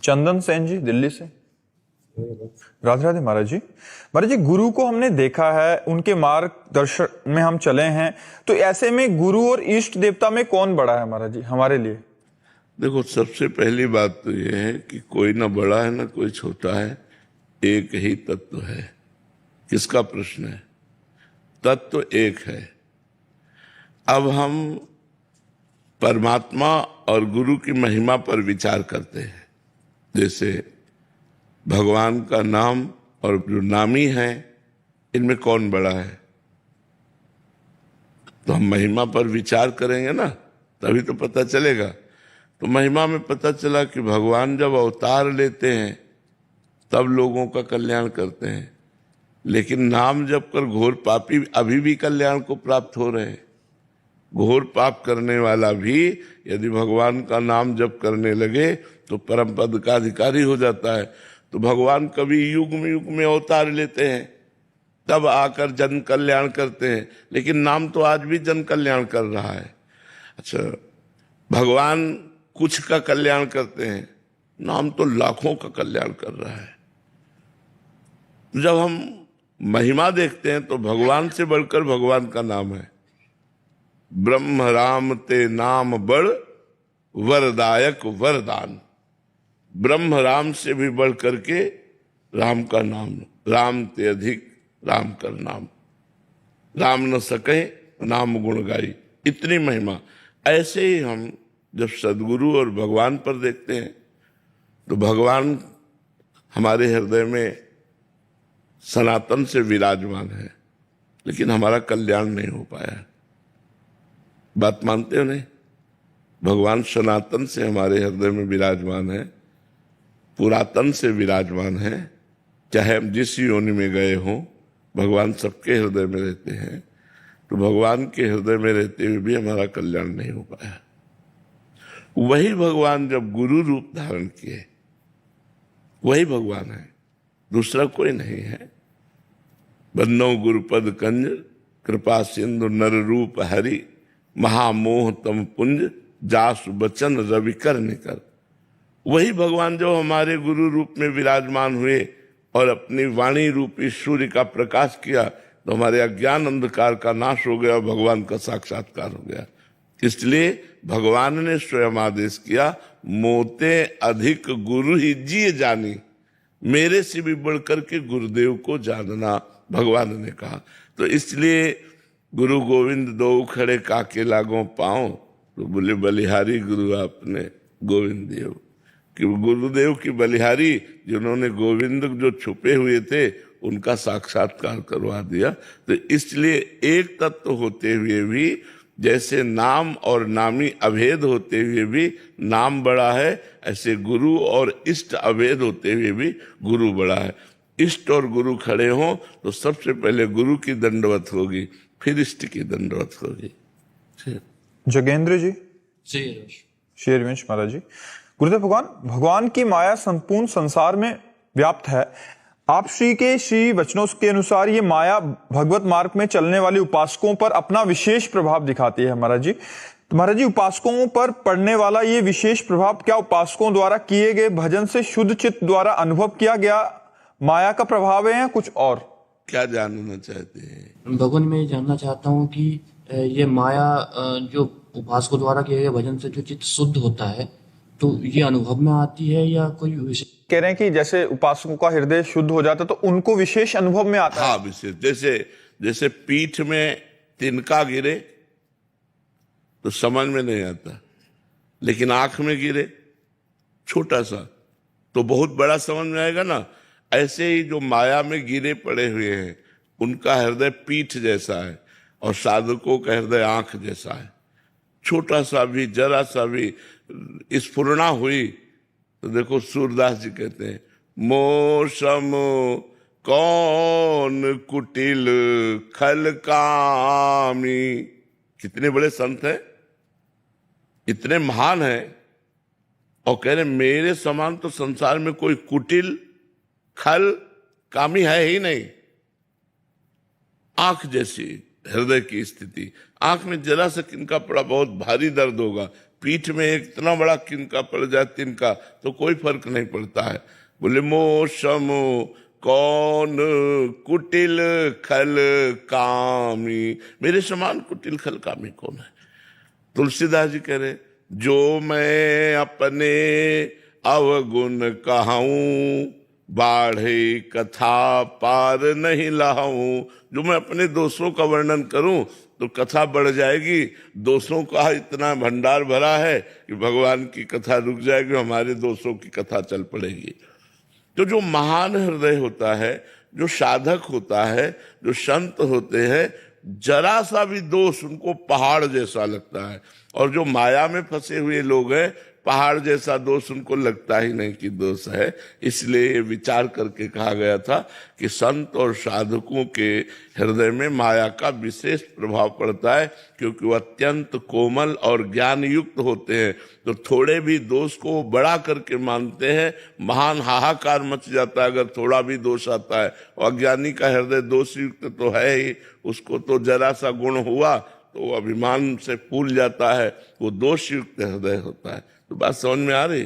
चंदन सेन जी दिल्ली से। राधे राधे महाराज जी। महाराज जी, गुरु को हमने देखा है, उनके मार्गदर्शन में हम चले हैं, तो ऐसे में गुरु और इष्ट देवता में कौन बड़ा है महाराज जी हमारे लिए? देखो, सबसे पहली बात तो यह है कि कोई ना बड़ा है ना कोई छोटा है, एक ही तत्व है। किसका प्रश्न है? तत्व एक है। अब हम परमात्मा और गुरु की महिमा पर विचार करते हैं। जैसे भगवान का नाम और जो नामी है, इनमें कौन बड़ा है? तो हम महिमा पर विचार करेंगे ना, तभी तो पता चलेगा। तो महिमा में पता चला कि भगवान जब अवतार लेते हैं तब लोगों का कल्याण करते हैं, लेकिन नाम जप कर घोर पापी अभी भी कल्याण को प्राप्त हो रहे हैं। घोर पाप करने वाला भी यदि भगवान का नाम जप करने लगे तो परम पद का अधिकारी हो जाता है। तो भगवान कभी युग में अवतार लेते हैं, तब आकर जन कल्याण करते हैं, लेकिन नाम तो आज भी जन कल्याण कर रहा है। अच्छा, भगवान कुछ का कल्याण करते हैं, नाम तो लाखों का कल्याण कर रहा है। जब हम महिमा देखते हैं तो भगवान से बढ़कर भगवान का नाम है। ब्रह्म राम ते नाम बड़ वरदायक वरदान। ब्रह्म राम से भी बढ़ करके राम का नाम, राम ते अधिक राम कर नाम, राम न सके नाम गुण गाई, इतनी महिमा। ऐसे ही हम जब सदगुरु और भगवान पर देखते हैं तो भगवान हमारे हृदय में सनातन से विराजमान है, लेकिन हमारा कल्याण नहीं हो पाया। बात मानते हो नहीं? भगवान सनातन से हमारे हृदय में विराजमान है, पुरातन से विराजमान है। चाहे हम जिस योनि में गए हों, भगवान सबके हृदय में रहते हैं। तो भगवान के हृदय में रहते हुए भी हमारा कल्याण नहीं हो पाया। वही भगवान जब गुरु रूप धारण किए, वही भगवान है, दूसरा कोई नहीं है। बन्नो गुरुपद कंज कृपा सिंधु नर रूप हरि, महामोह तम पुंज जासु बचन रवि कर निकर। वही भगवान जो हमारे गुरु रूप में विराजमान हुए और अपनी वाणी रूपी सूर्य का प्रकाश किया, तो हमारे अज्ञान अंधकार का नाश हो गया, भगवान का साक्षात्कार हो गया। इसलिए भगवान ने स्वयं आदेश किया, मोते अधिक गुरु ही जिए जानी, मेरे से भी बढ़कर के गुरुदेव को जानना, भगवान ने कहा। तो इसलिए गुरु गोविंद दो खड़े काके लागों पाओ, तो बोले बलिहारी गुरु आपने गोविंद देव। कि गुरुदेव की बलिहारी, जिन्होंने गोविंद जो छुपे हुए थे उनका साक्षात्कार करवा दिया। तो इसलिए एक तत्व होते हुए भी, जैसे नाम और नामी अभेद होते हुए भी नाम बड़ा है, ऐसे गुरु और इष्ट अभेद होते हुए भी गुरु बड़ा है। इष्ट और गुरु खड़े हों तो सबसे पहले गुरु की दंडवत होगी, फिर इष्ट की दंडवत होगी। जोगेंद्र जी। शेरवंश महाराज जी। गुरुदेव भगवान, भगवान की माया संपूर्ण संसार में व्याप्त है। आप श्री के श्री वचनों के अनुसार ये माया भगवत मार्ग में चलने वाले उपासकों पर अपना विशेष प्रभाव दिखाती है महाराज जी। तो महाराज जी, उपासकों पर पड़ने वाला ये विशेष प्रभाव क्या उपासकों द्वारा किए गए भजन से शुद्ध चित्त द्वारा अनुभव किया गया माया का प्रभाव है या कुछ और? क्या जानना चाहते हैं? भगवान, मैं जानना चाहता हूँ कि ये माया जो उपासकों द्वारा किए गए भजन से जो चित्त शुद्ध होता है, तो ये अनुभव में आती है या कोई विशेष? कह रहे हैं कि जैसे उपासकों का हृदय शुद्ध हो जाता है तो उनको विशेष अनुभव में आता है। हाँ, विशेष। जैसे पीठ में तिनका गिरे तो समझ में नहीं आता, लेकिन आंख में गिरे छोटा सा तो बहुत बड़ा समझ में आएगा ना। ऐसे ही जो माया में गिरे पड़े हुए हैं, उनका हृदय पीठ जैसा है और साधकों का हृदय आंख जैसा है। छोटा सा भी, जरा सा भी स्फुरना हुई तो देखो, सूरदास जी कहते हैं, मोसम कौन कुटिल खल कामी। कितने बड़े संत हैं, इतने महान हैं, और कह रहे मेरे समान तो संसार में कोई कुटिल खल कामी है ही नहीं। आंख जैसी हृदय की स्थिति, आंख में जरा सा किनका पड़ा बहुत भारी दर्द होगा, पीठ में एक इतना बड़ा किनका पड़ जाए तिनका तो कोई फर्क नहीं पड़ता है। बोले मोसम कौन कुटिल खल कामी, मेरे समान कुटिल खल कामी कौन है। तुलसीदास जी कह रहे जो मैं अपने अवगुण कहूं बाढ़े कथा पार नहीं लाऊं। जो मैं अपने दोषों का वर्णन करूं तो कथा बढ़ जाएगी, दोषों का इतना भंडार भरा है कि भगवान की कथा रुक जाएगी, हमारे दोषों की कथा चल पड़ेगी। तो जो महान हृदय होता है, जो साधक होता है, जो संत होते हैं, जरा सा भी दोष उनको पहाड़ जैसा लगता है। और जो माया में फंसे हुए लोग हैं, पहाड़ जैसा दोष उनको लगता ही नहीं कि दोष है। इसलिए विचार करके कहा गया था कि संत और साधकों के हृदय में माया का विशेष प्रभाव पड़ता है, क्योंकि वो अत्यंत कोमल और ज्ञान युक्त होते हैं। तो थोड़े भी दोष को बड़ा करके मानते हैं, महान हाहाकार मच जाता है अगर थोड़ा भी दोष आता है। और अज्ञानी का हृदय दोष युक्त तो है ही, उसको तो जरा सा गुण हुआ तो वो अभिमान से फूल जाता है, वो दोष युक्त हृदय होता है। तो बात समझ में आ रही?